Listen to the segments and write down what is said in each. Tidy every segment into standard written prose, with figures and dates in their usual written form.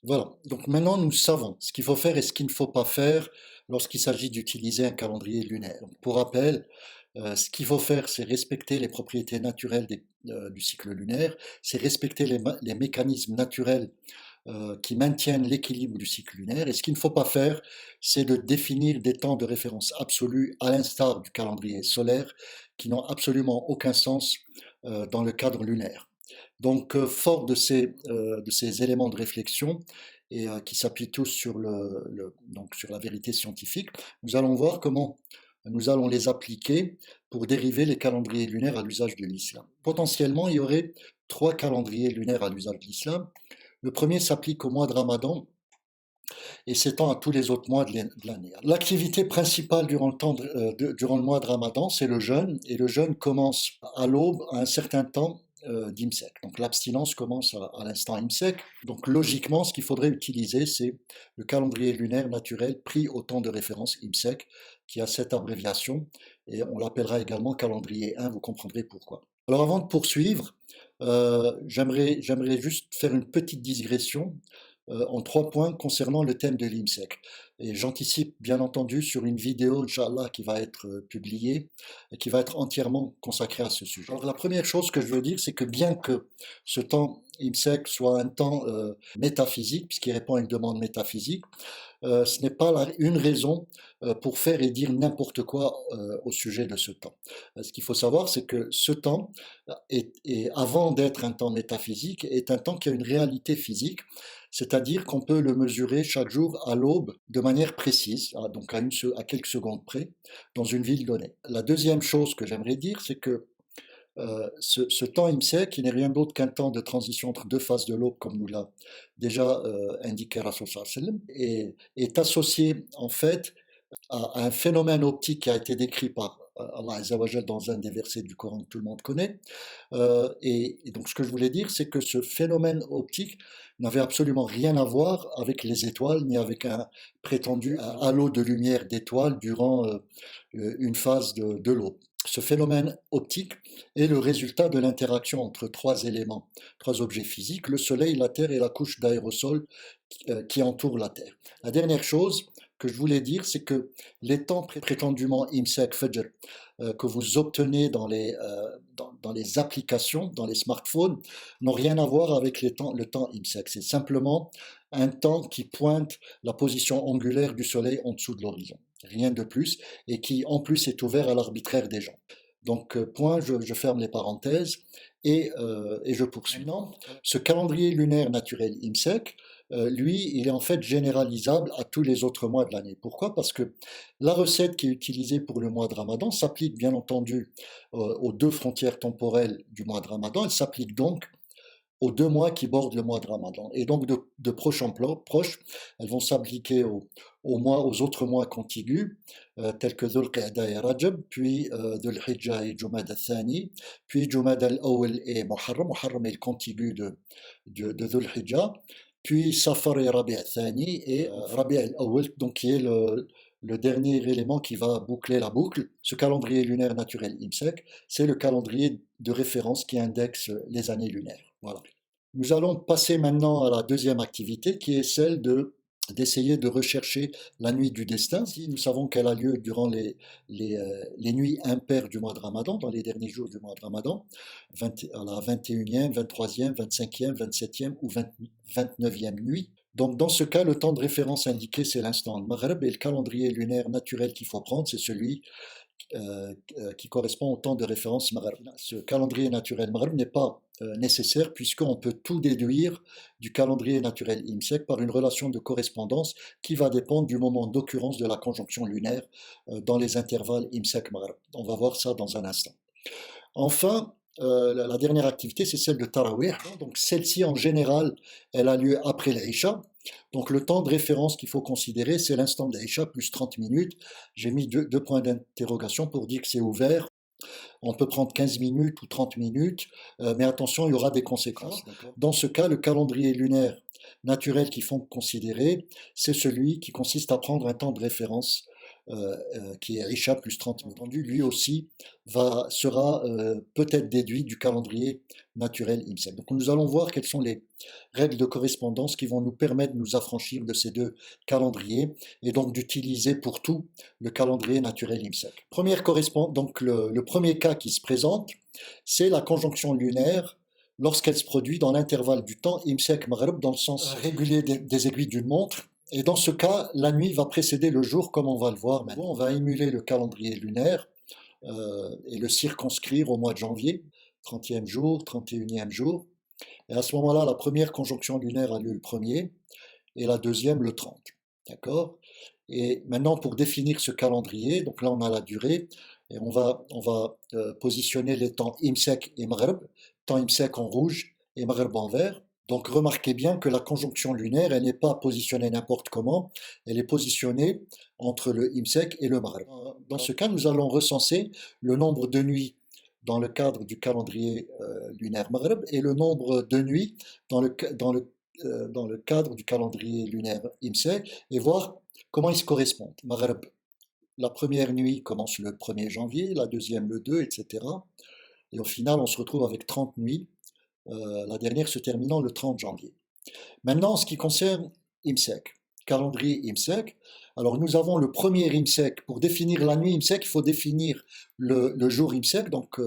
Voilà, donc maintenant nous savons ce qu'il faut faire et ce qu'il ne faut pas faire lorsqu'il s'agit d'utiliser un calendrier lunaire. Donc, pour rappel, ce qu'il faut faire, c'est respecter les propriétés naturelles du cycle lunaire, c'est respecter les mécanismes naturels qui maintiennent l'équilibre du cycle lunaire. Et ce qu'il ne faut pas faire, c'est de définir des temps de référence absolus, à l'instar du calendrier solaire, qui n'ont absolument aucun sens dans le cadre lunaire. Donc, fort de ces éléments de réflexion, et qui s'appuient tous sur, donc sur la vérité scientifique, nous allons voir comment nous allons les appliquer pour dériver les calendriers lunaires à l'usage de l'islam. Potentiellement, il y aurait trois calendriers lunaires à l'usage de l'islam. Le premier s'applique au mois de Ramadan et s'étend à tous les autres mois de l'année. L'activité principale durant le mois de Ramadan, c'est le jeûne, et le jeûne commence à l'aube à un certain temps d'Imsek. Donc l'abstinence commence à l'instant Imsek. Donc logiquement, ce qu'il faudrait utiliser, c'est le calendrier lunaire naturel pris au temps de référence Imsek, qui a cette abréviation, et on l'appellera également calendrier 1, vous comprendrez pourquoi. Alors avant de poursuivre, j'aimerais juste faire une petite digression en 3 points concernant le thème de l'IMSEC. Et j'anticipe bien entendu sur une vidéo, Inch'Allah, qui va être publiée et qui va être entièrement consacrée à ce sujet. Alors la première chose que je veux dire, c'est que bien que ce temps IMSEC soit un temps métaphysique, puisqu'il répond à une demande métaphysique, ce n'est pas une raison pour faire et dire n'importe quoi au sujet de ce temps. Ce qu'il faut savoir, c'est que ce temps, avant d'être un temps métaphysique, est un temps qui a une réalité physique, c'est-à-dire qu'on peut le mesurer chaque jour à l'aube de manière précise, donc à quelques secondes près, dans une ville donnée. La deuxième chose que j'aimerais dire, c'est que ce temps IMSEC, qui n'est rien d'autre qu'un temps de transition entre deux phases de l'aube, comme nous l'a déjà indiqué Rasul sallallahu alayhi wa sallam, est associé en fait à un phénomène optique qui a été décrit par Allah Azza wa Jal dans un des versets du Coran que tout le monde connaît. Et donc ce que je voulais dire, c'est que ce phénomène optique n'avait absolument rien à voir avec les étoiles, ni avec un prétendu halo de lumière d'étoiles durant une phase de l'aube. Ce phénomène optique est le résultat de l'interaction entre trois éléments, trois objets physiques, le Soleil, la Terre et la couche d'aérosol qui entoure la Terre. La dernière chose que je voulais dire, c'est que les temps prétendument IMSEC Fajr que vous obtenez dans les applications, dans les smartphones, n'ont rien à voir avec le temps IMSEC. C'est simplement un temps qui pointe la position angulaire du Soleil en dessous de l'horizon. Rien de plus, et qui en plus est ouvert à l'arbitraire des gens. Donc, point, je ferme les parenthèses et je poursuis. Maintenant, ce calendrier lunaire naturel IMSEC, lui, il est en fait généralisable à tous les autres mois de l'année. Pourquoi? Parce que la recette qui est utilisée pour le mois de Ramadan s'applique bien entendu aux deux frontières temporelles du mois de Ramadan. Elle s'applique donc aux 2 mois qui bordent le mois de Ramadan. Et donc de proche en proche, elles vont s'appliquer aux autres mois contigus, tels que Dhul Qa'da et Rajab, puis Dhul Hijjah et Jumad al-Thani, puis Jumad al-Awwal et Muharram. Muharram est le contigu de Dhul Hijjah, puis Safar et Rabi' al-Thani et Rabi' al-Awwal, donc qui est le dernier élément qui va boucler la boucle. Ce calendrier lunaire naturel IMSEC, c'est le calendrier de référence qui indexe les années lunaires. Voilà. Nous allons passer maintenant à la deuxième activité qui est celle d'essayer de rechercher la nuit du destin. Si nous savons qu'elle a lieu durant les nuits impaires du mois de Ramadan, dans les derniers jours du mois de Ramadan, à la 21e, 23e, 25e, 27e ou 29e nuit. Donc dans ce cas, le temps de référence indiqué, c'est l'instant de Maghreb, et le calendrier lunaire naturel qu'il faut prendre, c'est celui qui correspond au temps de référence Maghreb. Ce calendrier naturel Maghreb n'est pas nécessaire puisqu'on peut tout déduire du calendrier naturel IMSEC par une relation de correspondance qui va dépendre du moment d'occurrence de la conjonction lunaire dans les intervalles IMSEC-Maghreb. On va voir ça dans un instant. Enfin, la dernière activité, c'est celle de Tarawih. Donc celle-ci, en général, elle a lieu après l'Aïcha. Donc le temps de référence qu'il faut considérer, c'est l'instant de l'Aïcha plus 30 minutes. J'ai mis deux points d'interrogation pour dire que c'est ouvert. On peut prendre 15 minutes ou 30 minutes, mais attention, il y aura des conséquences. Dans ce cas, le calendrier lunaire naturel qu'il faut considérer, c'est celui qui consiste à prendre un temps de référence qui est Isha plus 30 minutes. Entendu, lui aussi sera peut-être déduit du calendrier naturel IMSEC. Donc nous allons voir quelles sont les règles de correspondance qui vont nous permettre de nous affranchir de ces deux calendriers et donc d'utiliser pour tout le calendrier naturel IMSEC. Donc le premier cas qui se présente, c'est la conjonction lunaire lorsqu'elle se produit dans l'intervalle du temps IMSEC-Maghreb dans le sens régulier des aiguilles d'une montre. Et dans ce cas, la nuit va précéder le jour, comme on va le voir maintenant. On va émuler le calendrier lunaire et le circonscrire au mois de janvier, 30e jour, 31e jour. Et à ce moment-là, la première conjonction lunaire a lieu le 1er et la deuxième le 30. D'accord? Et maintenant, pour définir ce calendrier, donc là on a la durée, et on va positionner les temps IMSEC et Maghreb, temps IMSEC en rouge et Maghreb en vert. Donc remarquez bien que la conjonction lunaire, elle n'est pas positionnée n'importe comment, elle est positionnée entre le IMSEC et le Maghreb. Dans ce cas, nous allons recenser le nombre de nuits dans le cadre du calendrier lunaire Maghreb et le nombre de nuits dans le cadre du calendrier lunaire IMSEC et voir comment ils se correspondent. Maghreb, la première nuit commence le 1er janvier, la deuxième le 2, etc. Et au final, on se retrouve avec 30 nuits, la dernière se terminant le 30 janvier. Maintenant, en ce qui concerne IMSEC, calendrier IMSEC, alors nous avons le premier IMSEC. Pour définir la nuit IMSEC, il faut définir le jour IMSEC, donc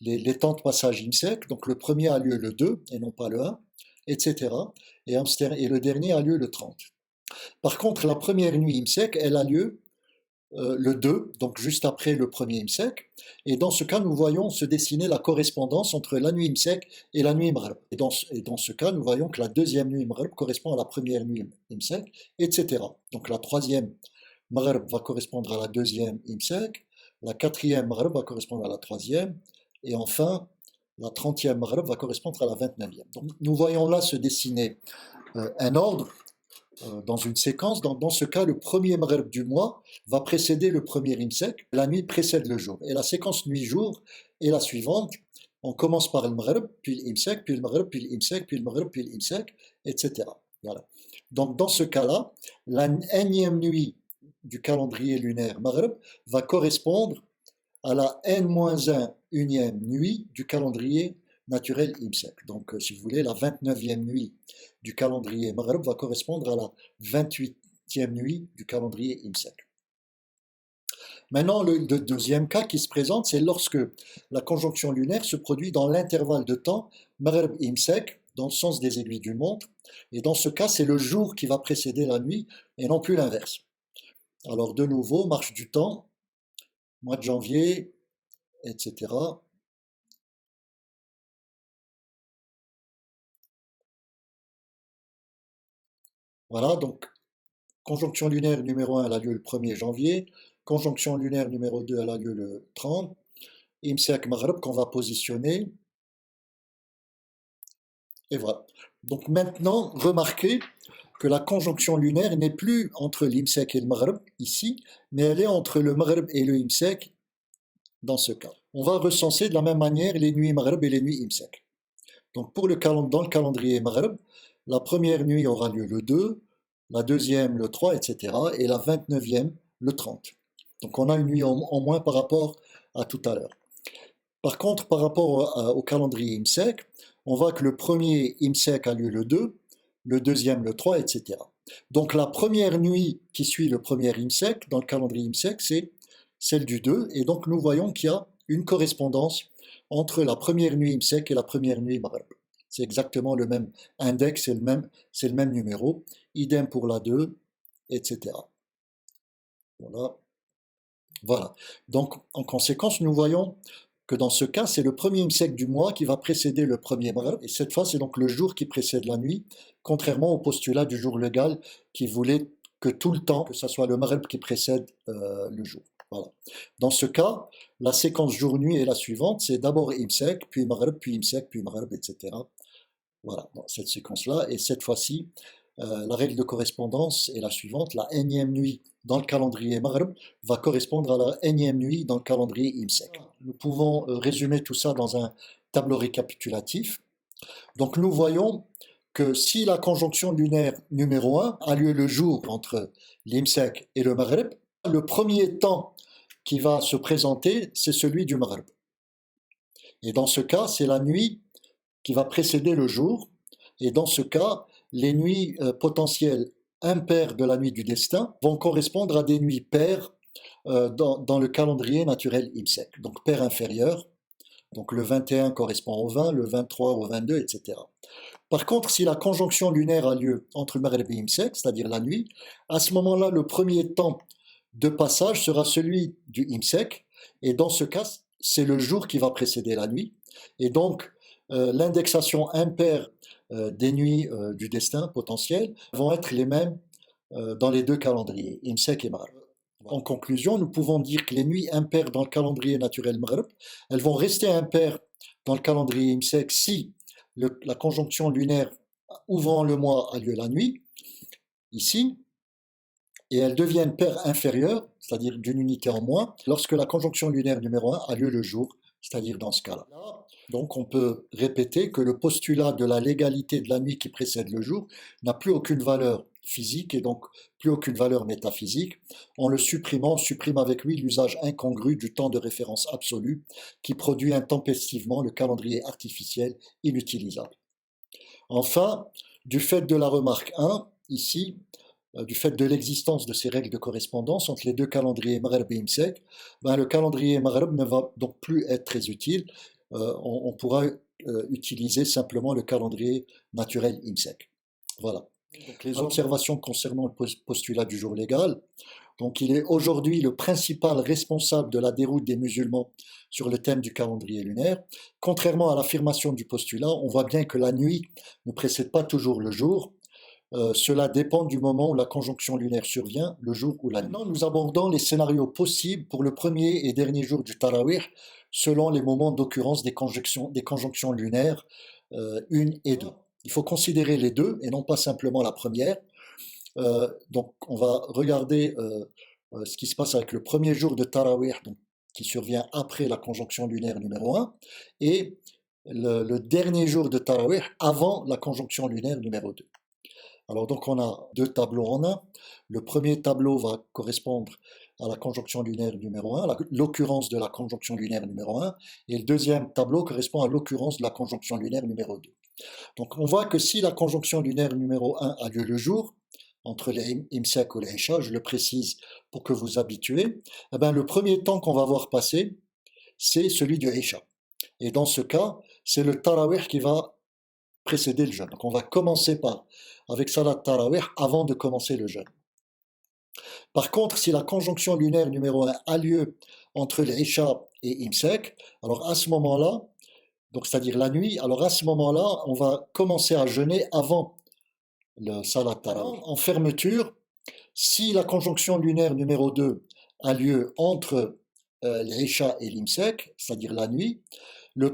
les temps de passage IMSEC. Donc le premier a lieu le 2 et non pas le 1, etc. Et le dernier a lieu le 30. Par contre, la première nuit IMSEC, elle a lieu le 2, donc juste après le premier IMSEC. Et dans ce cas, nous voyons se dessiner la correspondance entre la nuit IMSEC et la nuit Maghreb. Et dans ce cas, nous voyons que la deuxième nuit Maghreb correspond à la première nuit IMSEC, etc. Donc la troisième Maghreb va correspondre à la deuxième IMSEC, la quatrième Maghreb va correspondre à la troisième, et enfin, la 30e Maghreb va correspondre à la 29e. Donc nous voyons là se dessiner un ordre dans une séquence. Dans ce cas, le premier Maghreb du mois va précéder le premier IMSEC, la nuit précède le jour. Et la séquence nuit-jour est la suivante. On commence par le Maghreb, puis l'IMSEC, puis le Maghreb, puis l'IMSEC, puis le Maghreb, puis l'IMSEC, etc. Voilà. Donc dans ce cas-là, la énième nuit du calendrier lunaire Maghreb va correspondre à la N-1 unième nuit du calendrier naturel IMSEC. Donc, si vous voulez, la 29e nuit du calendrier Maghreb va correspondre à la 28e nuit du calendrier IMSEC. Maintenant, le deuxième cas qui se présente, c'est lorsque la conjonction lunaire se produit dans l'intervalle de temps Maghreb-IMSEC, dans le sens des aiguilles d'une montre. Et dans ce cas, c'est le jour qui va précéder la nuit et non plus l'inverse. Alors, de nouveau, marche du temps, mois de janvier, etc. Voilà, donc conjonction lunaire numéro 1 elle a lieu le 1er janvier, conjonction lunaire numéro 2 elle a lieu le 30, IMSEC Maghreb qu'on va positionner, et voilà. Donc maintenant, remarquez que la conjonction lunaire n'est plus entre l'IMSEC et le Maghreb ici, mais elle est entre le Maghreb et le IMSEC dans ce cas. On va recenser de la même manière les nuits Maghreb et les nuits IMSEC. Donc dans le calendrier Maghreb, la première nuit aura lieu le 2, la deuxième le 3, etc. et la 29e le 30. Donc on a une nuit en moins par rapport à tout à l'heure. Par contre, par rapport au calendrier IMSEC, on voit que le premier IMSEC a lieu le 2, le deuxième le 3, etc. Donc la première nuit qui suit le premier IMSEC dans le calendrier IMSEC, c'est celle du 2, et donc nous voyons qu'il y a une correspondance entre la première nuit IMSEC et la première nuit Maghreb. C'est exactement le même index, c'est le même numéro. Idem pour la 2, etc. Voilà. Donc, en conséquence, nous voyons que dans ce cas, c'est le premier IMSEC du mois qui va précéder le premier Maghreb. Et cette fois, c'est donc le jour qui précède la nuit, contrairement au postulat du jour légal qui voulait que tout le temps, que ce soit le Maghreb qui précède le jour. Voilà. Dans ce cas, la séquence jour-nuit est la suivante, c'est d'abord IMSEC, puis Maghreb, puis IMSEC, puis Maghreb, etc. Voilà, dans cette séquence-là. Et cette fois-ci, la règle de correspondance est la suivante, la énième nuit dans le calendrier Maghreb va correspondre à la énième nuit dans le calendrier IMSEC. Nous pouvons résumer tout ça dans un tableau récapitulatif. Donc nous voyons que si la conjonction lunaire numéro 1 a lieu le jour entre l'IMSEC et le Maghreb, Le premier temps qui va se présenter, c'est celui du Maghrib. Et dans ce cas, c'est la nuit qui va précéder le jour. Et dans ce cas, les nuits potentielles impaires de la nuit du destin vont correspondre à des nuits paires dans le calendrier naturel IMSEC. Donc paire inférieure, donc le 21 correspond au 20, le 23 au 22, etc. Par contre, si la conjonction lunaire a lieu entre Maghrib et IMSEC, c'est-à-dire la nuit, à ce moment-là, le premier temps de passage sera celui du IMSEC, et dans ce cas, c'est le jour qui va précéder la nuit, et donc l'indexation impaire des nuits du destin potentiel vont être les mêmes dans les deux calendriers, IMSEC et Maghrib. En conclusion, nous pouvons dire que les nuits impaires dans le calendrier naturel Maghrib, elles vont rester impaires dans le calendrier IMSEC si la conjonction lunaire ouvrant le mois a lieu la nuit, ici, et elles deviennent paires inférieures, c'est-à-dire d'une unité en moins, lorsque la conjonction lunaire numéro 1 a lieu le jour, c'est-à-dire dans ce cas-là. Donc on peut répéter que le postulat de la légalité de la nuit qui précède le jour n'a plus aucune valeur physique et donc plus aucune valeur métaphysique. En le supprimant, on supprime avec lui l'usage incongru du temps de référence absolu qui produit intempestivement le calendrier artificiel inutilisable. Enfin, du fait de la remarque 1, ici, du fait de l'existence de ces règles de correspondance entre les deux calendriers Maghreb et IMSEC, le calendrier Maghreb ne va donc plus être très utile. On pourra utiliser simplement le calendrier naturel IMSEC. Voilà. Donc, les observations concernant le postulat du jour légal. Donc, il est aujourd'hui le principal responsable de la déroute des musulmans sur le thème du calendrier lunaire. Contrairement à l'affirmation du postulat, on voit bien que la nuit ne précède pas toujours le jour. Cela dépend du moment où la conjonction lunaire survient, le jour ou la nuit. Maintenant, nous abordons les scénarios possibles pour le premier et dernier jour du Tarawih, selon les moments d'occurrence des conjonctions lunaires 1 et 2. Il faut considérer les deux et non pas simplement la première. Donc on va regarder ce qui se passe avec le premier jour de Tarawih, donc, qui survient après la conjonction lunaire numéro 1, et le dernier jour de Tarawih avant la conjonction lunaire numéro 2. Alors donc on a deux tableaux en un. Le premier tableau va correspondre à la conjonction lunaire numéro 1, l'occurrence de la conjonction lunaire numéro 1, et le deuxième tableau correspond à l'occurrence de la conjonction lunaire numéro 2. Donc on voit que si la conjonction lunaire numéro 1 a lieu le jour, entre les IMSEC ou les Isha, je le précise pour que vous habituez, eh bien, le premier temps qu'on va voir passer, c'est celui du Isha. Et dans ce cas, c'est le Tarawih qui va précéder le jeûne. Donc on va commencer avec Salat Tarawih avant de commencer le jeûne. Par contre, si la conjonction lunaire numéro 1 a lieu entre l'Isha et IMSEC, alors à ce moment-là, donc c'est-à-dire la nuit, alors à ce moment-là, on va commencer à jeûner avant le Salat Tarawih. En fermeture, si la conjonction lunaire numéro 2 a lieu entre l'Isha et l'IMSEC, c'est-à-dire la nuit, le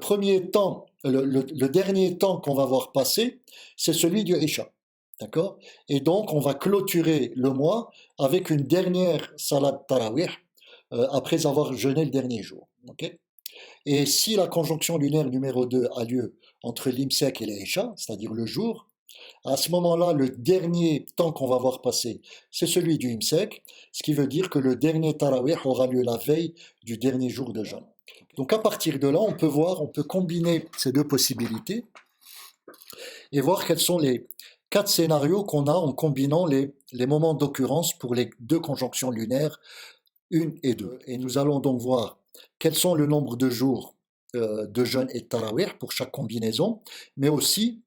dernier temps qu'on va voir passer, c'est celui du Isha. D'accord? Et donc, on va clôturer le mois avec une dernière Salat Tarawih après avoir jeûné le dernier jour. Okay? Et si la conjonction lunaire numéro 2 a lieu entre l'IMSEC et l'Isha, c'est-à-dire le jour, à ce moment-là, le dernier temps qu'on va voir passer, c'est celui du IMSEC, ce qui veut dire que le dernier Tarawih aura lieu la veille du dernier jour de jeûne. Donc à partir de là, on peut combiner ces deux possibilités et voir quels sont les 4 scénarios qu'on a en combinant les moments d'occurrence pour les deux conjonctions lunaires 1 et 2. Et nous allons donc voir quels sont le nombre de jours de jeûne et de Tarawih pour chaque combinaison, mais aussi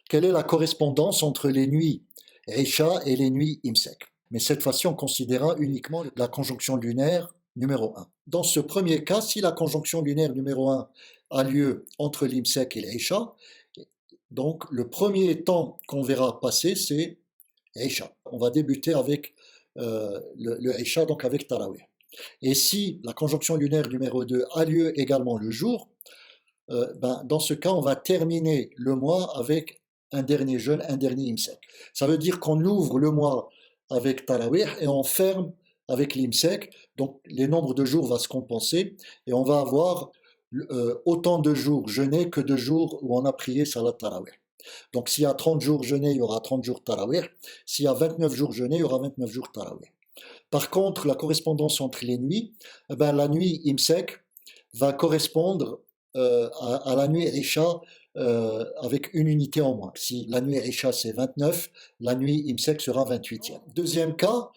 quelle est la correspondance entre les nuits Isha et les nuits IMSEC. Mais cette fois-ci, on considérera uniquement la conjonction lunaire numéro 1. Dans ce premier cas, si la conjonction lunaire numéro 1 a lieu entre l'IMSEC et l'Isha, donc le premier temps qu'on verra passer, c'est Isha. On va débuter avec le Isha, donc avec Tarawih. Et si la conjonction lunaire numéro 2 a lieu également le jour, dans ce cas, on va terminer le mois avec un dernier jeûne, un dernier IMSEC. Ça veut dire qu'on ouvre le mois avec Tarawih et on ferme avec l'IMSEC, donc les nombres de jours vont se compenser et on va avoir autant de jours jeûnés que de jours où on a prié Salat Tarawih. Donc s'il y a 30 jours jeûnés, il y aura 30 jours Tarawih. S'il y a 29 jours jeûnés, il y aura 29 jours Tarawih. Par contre, la correspondance entre les nuits, eh ben, la nuit Imsek va correspondre à la nuit Isha avec une unité en moins. Si la nuit Isha c'est 29, la nuit Imsek sera 28e. Deuxième cas,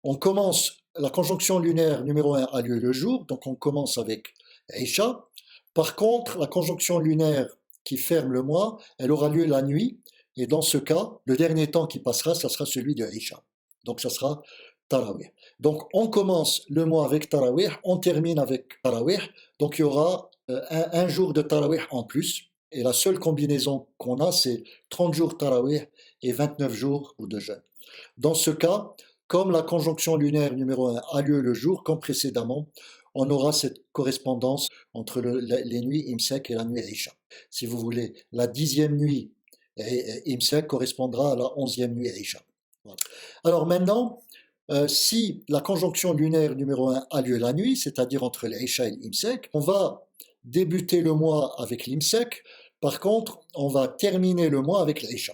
on commence, la conjonction lunaire numéro 1 a lieu le jour, donc on commence avec Isha. Par contre, la conjonction lunaire qui ferme le mois, elle aura lieu la nuit, et dans ce cas, le dernier temps qui passera, ça sera celui de Isha. Donc ça sera Tarawih. Donc on commence le mois avec Tarawih, on termine avec Tarawih, donc il y aura un jour de Tarawih en plus, et la seule combinaison qu'on a, c'est 30 jours Tarawih et 29 jours de jeûne. Dans ce cas, comme la conjonction lunaire numéro 1 a lieu le jour, comme précédemment, on aura cette correspondance entre les nuits Imsek et la nuit Isha. Si vous voulez, la 10e nuit Imsek correspondra à la 11e nuit Isha. Voilà. Alors maintenant, si la conjonction lunaire numéro 1 a lieu la nuit, c'est-à-dire entre l'Isha et l'Imsek, on va débuter le mois avec l'Imsek, par contre, on va terminer le mois avec l'Isha,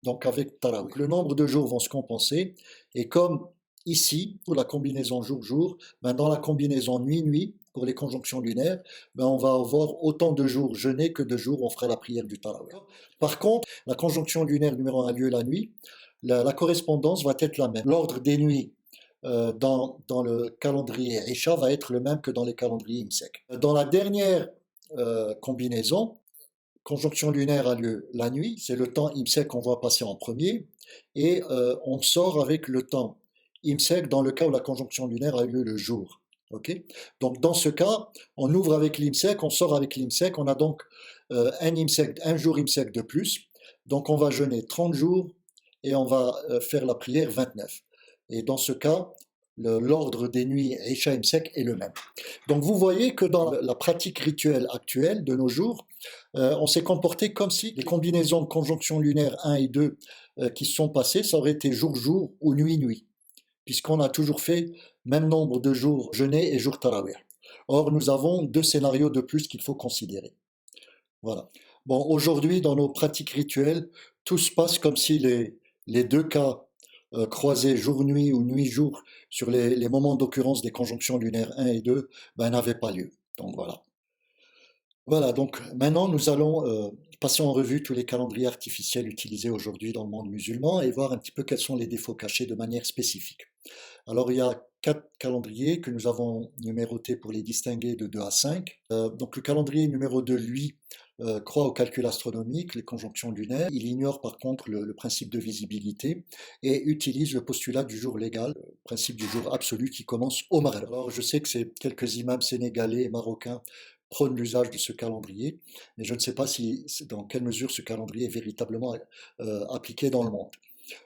donc avec Tarawih. Le nombre de jours vont se compenser, et comme ici, pour la combinaison jour-jour, ben dans la combinaison nuit-nuit, pour les conjonctions lunaires, ben on va avoir autant de jours jeûnés que de jours où on fera la prière du Tarawih. Par contre, la conjonction lunaire numéro 1 a lieu la nuit, la correspondance va être la même. L'ordre des nuits dans le calendrier Isha va être le même que dans les calendriers Imsek. Dans la dernière combinaison, conjonction lunaire a lieu la nuit, c'est le temps Imsek qu'on va passer en premier, et on sort avec le temps Imsek dans le cas où la conjonction lunaire a eu lieu le jour. Okay. Donc dans ce cas, on ouvre avec l'Imsek, on sort avec l'Imsek, on a donc un jour Imsek de plus, donc on va jeûner 30 jours et on va faire la prière 29. Et dans ce cas, l'ordre des nuits Isha Imsek est le même. Donc vous voyez que dans la pratique rituelle actuelle de nos jours, on s'est comporté comme si les combinaisons de conjonctions lunaires 1 et 2 qui sont passées, ça aurait été jour-jour ou nuit-nuit, puisqu'on a toujours fait même nombre de jours jeûnés et jours tarawih. Or, nous avons 2 scénarios de plus qu'il faut considérer. Voilà. Bon, aujourd'hui, dans nos pratiques rituelles, tout se passe comme si les deux cas croisés jour-nuit ou nuit-jour sur les moments d'occurrence des conjonctions lunaires 1 et 2 ben, n'avaient pas lieu. Donc voilà. Voilà, donc maintenant nous allons passer en revue tous les calendriers artificiels utilisés aujourd'hui dans le monde musulman et voir un petit peu quels sont les défauts cachés de manière spécifique. Alors il y a 4 calendriers que nous avons numérotés pour les distinguer de 2 à 5. Donc le calendrier numéro 2, lui, croit au calcul astronomique, les conjonctions lunaires. Il ignore par contre le principe de visibilité et utilise le postulat du jour légal, le principe du jour absolu qui commence au Maghreb. Alors je sais que c'est quelques imams sénégalais et marocains prônent l'usage de ce calendrier, mais je ne sais pas dans quelle mesure ce calendrier est véritablement appliqué dans le monde.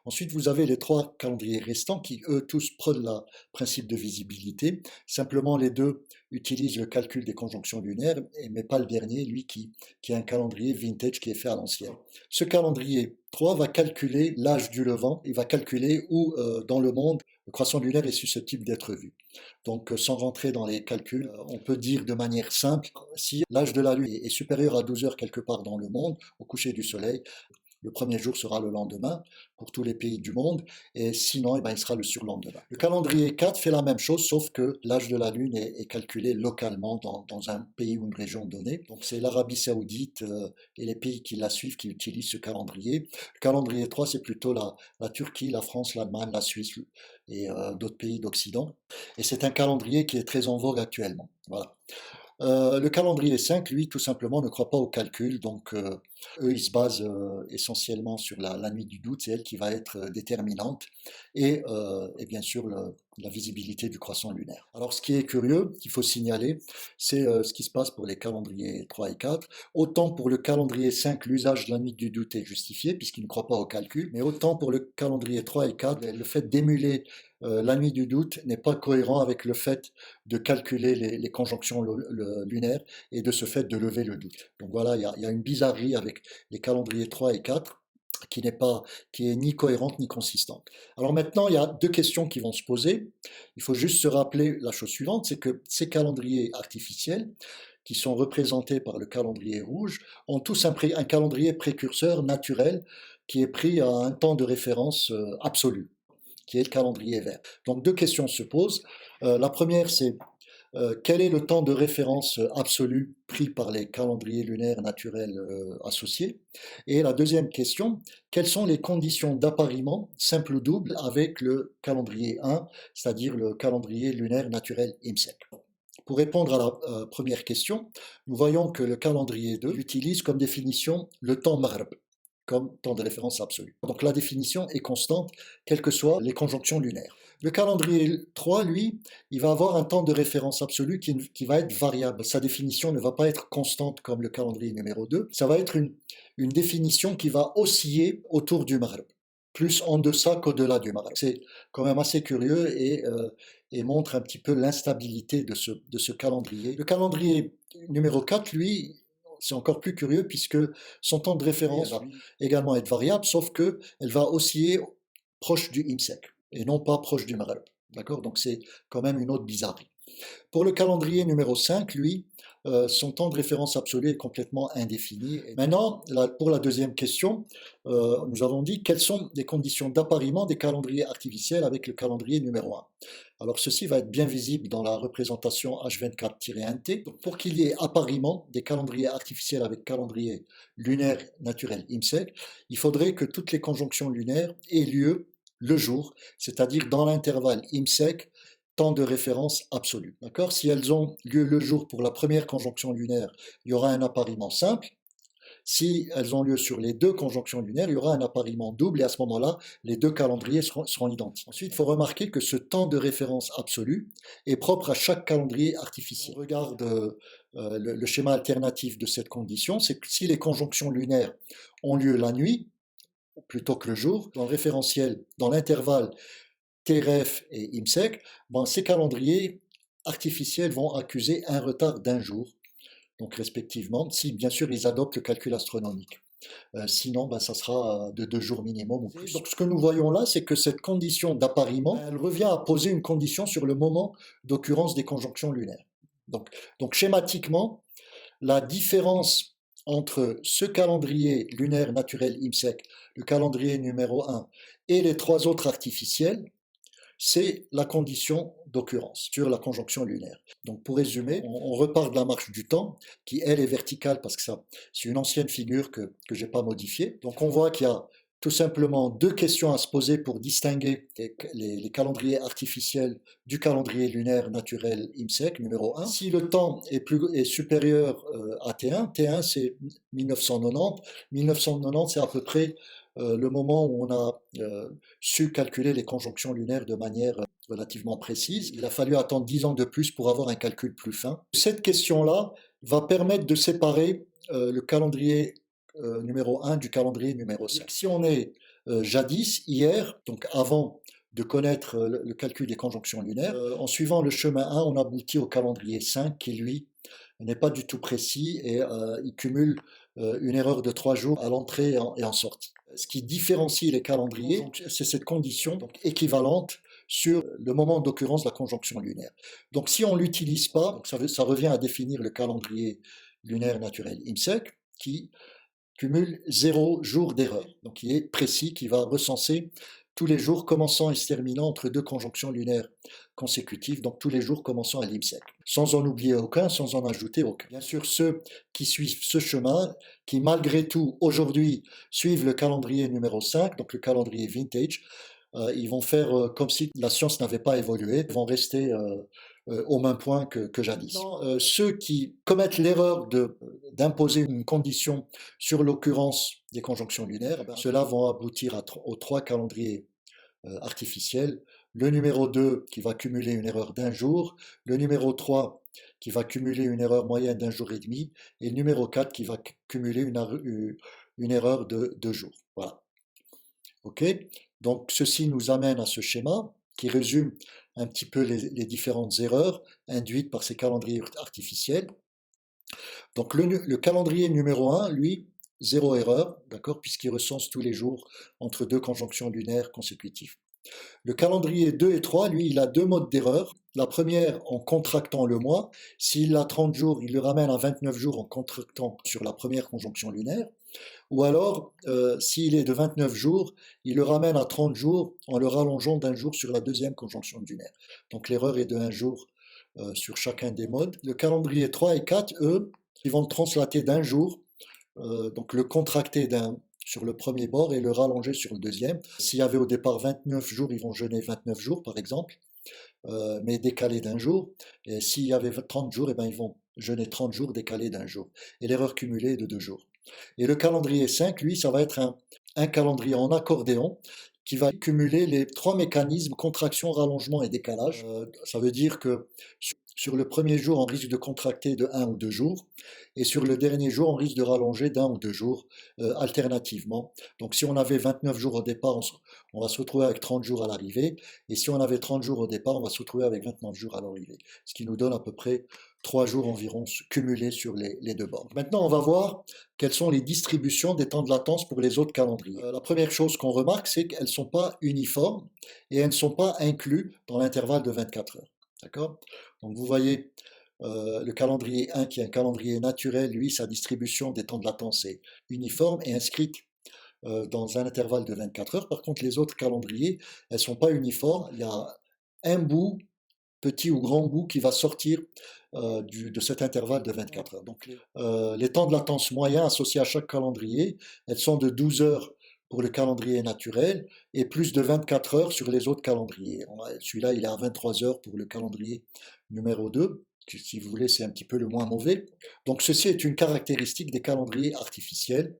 Ensuite, vous avez les 3 calendriers restants qui, eux, tous prônent le principe de visibilité. Simplement, les 2 utilisent le calcul des conjonctions lunaires, mais pas le dernier, lui qui a un calendrier vintage qui est fait à l'ancienne. Ce calendrier 3 va calculer l'âge du levant, il va calculer où dans le monde le croissant lunaire est susceptible d'être vu. Donc, sans rentrer dans les calculs, on peut dire de manière simple, si l'âge de la Lune est supérieur à 12 heures quelque part dans le monde, au coucher du Soleil, le premier jour sera le lendemain pour tous les pays du monde, et sinon, il sera le surlendemain. Le calendrier 4 fait la même chose, sauf que l'âge de la Lune est calculé localement dans un pays ou une région donnée. Donc c'est l'Arabie Saoudite et les pays qui la suivent qui utilisent ce calendrier. Le calendrier 3, c'est plutôt la Turquie, la France, l'Allemagne, la Suisse et d'autres pays d'Occident. Et c'est un calendrier qui est très en vogue actuellement. Voilà. Le calendrier 5, lui, tout simplement, ne croit pas au calcul, donc eux, ils se basent essentiellement sur la nuit du doute, c'est elle qui va être déterminante, et bien sûr la visibilité du croissant lunaire. Alors ce qui est curieux, qu'il faut signaler, c'est ce qui se passe pour les calendriers 3 et 4. Autant pour le calendrier 5, l'usage de la nuit du doute est justifié, puisqu'il ne croit pas au calcul, mais autant pour le calendrier 3 et 4, le fait d'émuler la nuit du doute n'est pas cohérent avec le fait de calculer les conjonctions lunaires et de ce fait de lever le doute. Donc voilà, il y a une bizarrerie avec les calendriers 3 et 4 qui est ni cohérente ni consistante. Alors maintenant, il y a 2 questions qui vont se poser. Il faut juste se rappeler la chose suivante, c'est que ces calendriers artificiels qui sont représentés par le calendrier rouge ont tous un calendrier précurseur naturel qui est pris à un temps de référence absolu, qui est le calendrier vert. Donc deux questions se posent. La première, c'est quel est le temps de référence absolu pris par les calendriers lunaires naturels associés? Et la deuxième question, quelles sont les conditions d'appariement, simple ou double, avec le calendrier 1, c'est-à-dire le calendrier lunaire naturel IMSEC? Pour répondre à la première question, nous voyons que le calendrier 2 utilise comme définition le temps maghreb, comme temps de référence absolu. Donc la définition est constante, quelles que soient les conjonctions lunaires. Le calendrier 3, lui, il va avoir un temps de référence absolu qui va être variable. Sa définition ne va pas être constante comme le calendrier numéro 2. Ça va être une définition qui va osciller autour du maghreb, plus en deçà qu'au-delà du maghreb. C'est quand même assez curieux et montre un petit peu l'instabilité de ce calendrier. Le calendrier numéro 4, lui, c'est encore plus curieux puisque son temps de référence va également être variable, sauf qu'elle va osciller proche du IMSEC et non pas proche du Maghreb. D'accord? Donc c'est quand même une autre bizarrerie. Pour le calendrier numéro 5, lui, son temps de référence absolu est complètement indéfini. Maintenant, pour la deuxième question, nous avons dit quelles sont les conditions d'appariement des calendriers artificiels avec le calendrier numéro 1. Alors ceci va être bien visible dans la représentation H24-1T. Donc, pour qu'il y ait appariement des calendriers artificiels avec calendrier lunaire naturel IMSEC, il faudrait que toutes les conjonctions lunaires aient lieu le jour, c'est-à-dire dans l'intervalle IMSEC, temps de référence absolu. D'accord? Si elles ont lieu le jour pour la première conjonction lunaire, il y aura un appariement simple. Si elles ont lieu sur les deux conjonctions lunaires, il y aura un appariement double et à ce moment-là, les deux calendriers seront identiques. Ensuite, il faut remarquer que ce temps de référence absolu est propre à chaque calendrier artificiel. On regarde le schéma alternatif de cette condition, c'est que si les conjonctions lunaires ont lieu la nuit, plutôt que le jour, dans le référentiel, dans l'intervalle TREF et IMSEC, ces calendriers artificiels vont accuser un retard d'un jour, donc respectivement, si bien sûr ils adoptent le calcul astronomique. Sinon, ça sera de 2 jours minimum ou plus. Donc ce que nous voyons là, c'est que cette condition d'appariement, elle revient à poser une condition sur le moment d'occurrence des conjonctions lunaires. Donc schématiquement, la différence entre ce calendrier lunaire naturel IMSEC, le calendrier numéro 1, et les trois autres artificiels, c'est la condition d'occurrence sur la conjonction lunaire. Donc pour résumer, on repart de la marche du temps, qui elle est verticale parce que c'est une ancienne figure que je n'ai pas modifiée. Donc on voit qu'il y a tout simplement deux questions à se poser pour distinguer les calendriers artificiels du calendrier lunaire naturel IMSEC numéro 1. Si le temps est supérieur à T1, T1 c'est 1990, 1990 c'est à peu près le moment où on a su calculer les conjonctions lunaires de manière relativement précise. Il a fallu attendre 10 ans de plus pour avoir un calcul plus fin. Cette question-là va permettre de séparer le calendrier numéro 1 du calendrier numéro 5. Si on est jadis, hier, donc avant de connaître le calcul des conjonctions lunaires, en suivant le chemin 1, on aboutit au calendrier 5 qui, lui, n'est pas du tout précis et il cumule une erreur de 3 jours à l'entrée et en sortie. Ce qui différencie les calendriers, c'est cette condition équivalente sur le moment d'occurrence de la conjonction lunaire. Donc si on ne l'utilise pas, ça revient à définir le calendrier lunaire naturel IMSEC qui cumule 0 jour d'erreur. Donc il est précis, qui va recenser tous les jours commençant et se terminant entre deux conjonctions lunaires consécutives, donc tous les jours commençant à l'IMSEC, sans en oublier aucun, sans en ajouter aucun. Bien sûr, ceux qui suivent ce chemin, qui malgré tout, aujourd'hui, suivent le calendrier numéro 5, donc le calendrier vintage, ils vont faire comme si la science n'avait pas évolué, ils vont rester au même point que jadis. Ceux qui commettent l'erreur d'imposer une condition sur l'occurrence des conjonctions lunaires, ceux-là vont aboutir aux trois calendriers artificiels. Le numéro 2 qui va cumuler une erreur d'un jour, le numéro 3 qui va cumuler une erreur moyenne d'un jour et demi, et le numéro 4 qui va cumuler une erreur de 2 jours. Voilà. OK? Donc ceci nous amène à ce schéma qui résume un petit peu les différentes erreurs induites par ces calendriers artificiels. Donc le calendrier numéro 1, lui, 0 erreur, d'accord, puisqu'il recense tous les jours entre deux conjonctions lunaires consécutives. Le calendrier 2 et 3, lui, il a deux modes d'erreur. La première en contractant le mois. S'il a 30 jours, il le ramène à 29 jours en contractant sur la première conjonction lunaire. Ou alors, s'il est de 29 jours, il le ramène à 30 jours en le rallongeant d'un jour sur la deuxième conjonction lunaire. Donc l'erreur est de un jour sur chacun des modes. Le calendrier 3 et 4, eux, ils vont le translater d'un jour, donc le contracter sur le premier bord et le rallonger sur le deuxième. S'il y avait au départ 29 jours, ils vont jeûner 29 jours par exemple, mais décalé d'un jour. Et s'il y avait 30 jours, eh ben, ils vont jeûner 30 jours décalés d'un jour. Et l'erreur cumulée est de 2 jours. Et le calendrier 5, lui, ça va être un calendrier en accordéon qui va cumuler les trois mécanismes, contraction, rallongement et décalage. Ça veut dire que sur le premier jour, on risque de contracter de 1 ou 2 jours, et sur le dernier jour, on risque de rallonger d'1 ou 2 jours alternativement. Donc si on avait 29 jours au départ, on va se retrouver avec 30 jours à l'arrivée, et si on avait 30 jours au départ, on va se retrouver avec 29 jours à l'arrivée, ce qui nous donne à peu près 3 jours environ cumulés sur les deux bords. Maintenant, on va voir quelles sont les distributions des temps de latence pour les autres calendriers. La première chose qu'on remarque, c'est qu'elles ne sont pas uniformes et elles ne sont pas incluses dans l'intervalle de 24 heures. D'accord? Donc vous voyez le calendrier 1 qui est un calendrier naturel, lui, sa distribution des temps de latence est uniforme et inscrite dans un intervalle de 24 heures. Par contre, les autres calendriers, elles ne sont pas uniformes. Il y a un bout, petit ou grand bout, qui va sortir de cet intervalle de 24 heures. Donc les temps de latence moyens associés à chaque calendrier, elles sont de 12 heures pour le calendrier naturel et plus de 24 heures sur les autres calendriers. Celui-là, il est à 23 heures pour le calendrier numéro 2. Si vous voulez, c'est un petit peu le moins mauvais. Donc ceci est une caractéristique des calendriers artificiels.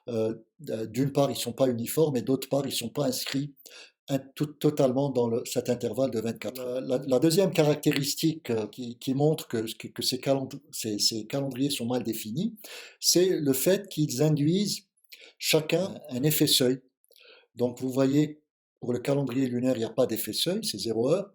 D'une part, ils ne sont pas uniformes et d'autre part, ils ne sont pas inscrits totalement dans cet intervalle de 24 heures. La deuxième caractéristique qui montre que ces calendriers sont mal définis, c'est le fait qu'ils induisent chacun un effet seuil. Donc vous voyez, pour le calendrier lunaire, il n'y a pas d'effet seuil, c'est 0 heure.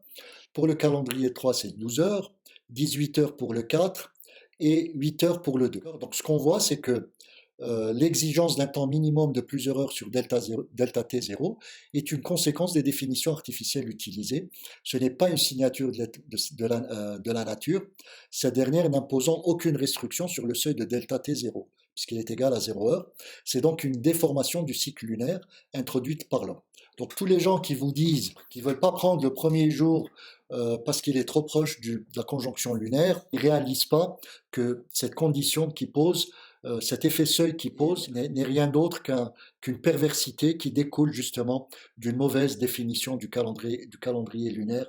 Pour le calendrier 3, c'est 12 heures, 18 heures pour le 4 et 8 heures pour le 2. Donc ce qu'on voit, c'est que l'exigence d'un temps minimum de plusieurs heures sur delta t0 est une conséquence des définitions artificielles utilisées. Ce n'est pas une signature de la nature, cette dernière n'imposant aucune restriction sur le seuil de delta t0, puisqu'il est égal à 0 heure. C'est donc une déformation du cycle lunaire introduite par l'homme. Donc tous les gens qui vous disent qu'ils ne veulent pas prendre le premier jour parce qu'il est trop proche de la conjonction lunaire, ils ne réalisent pas que cette condition qui pose cet effet seuil qui pose n'est rien d'autre qu'une perversité qui découle justement d'une mauvaise définition du calendrier lunaire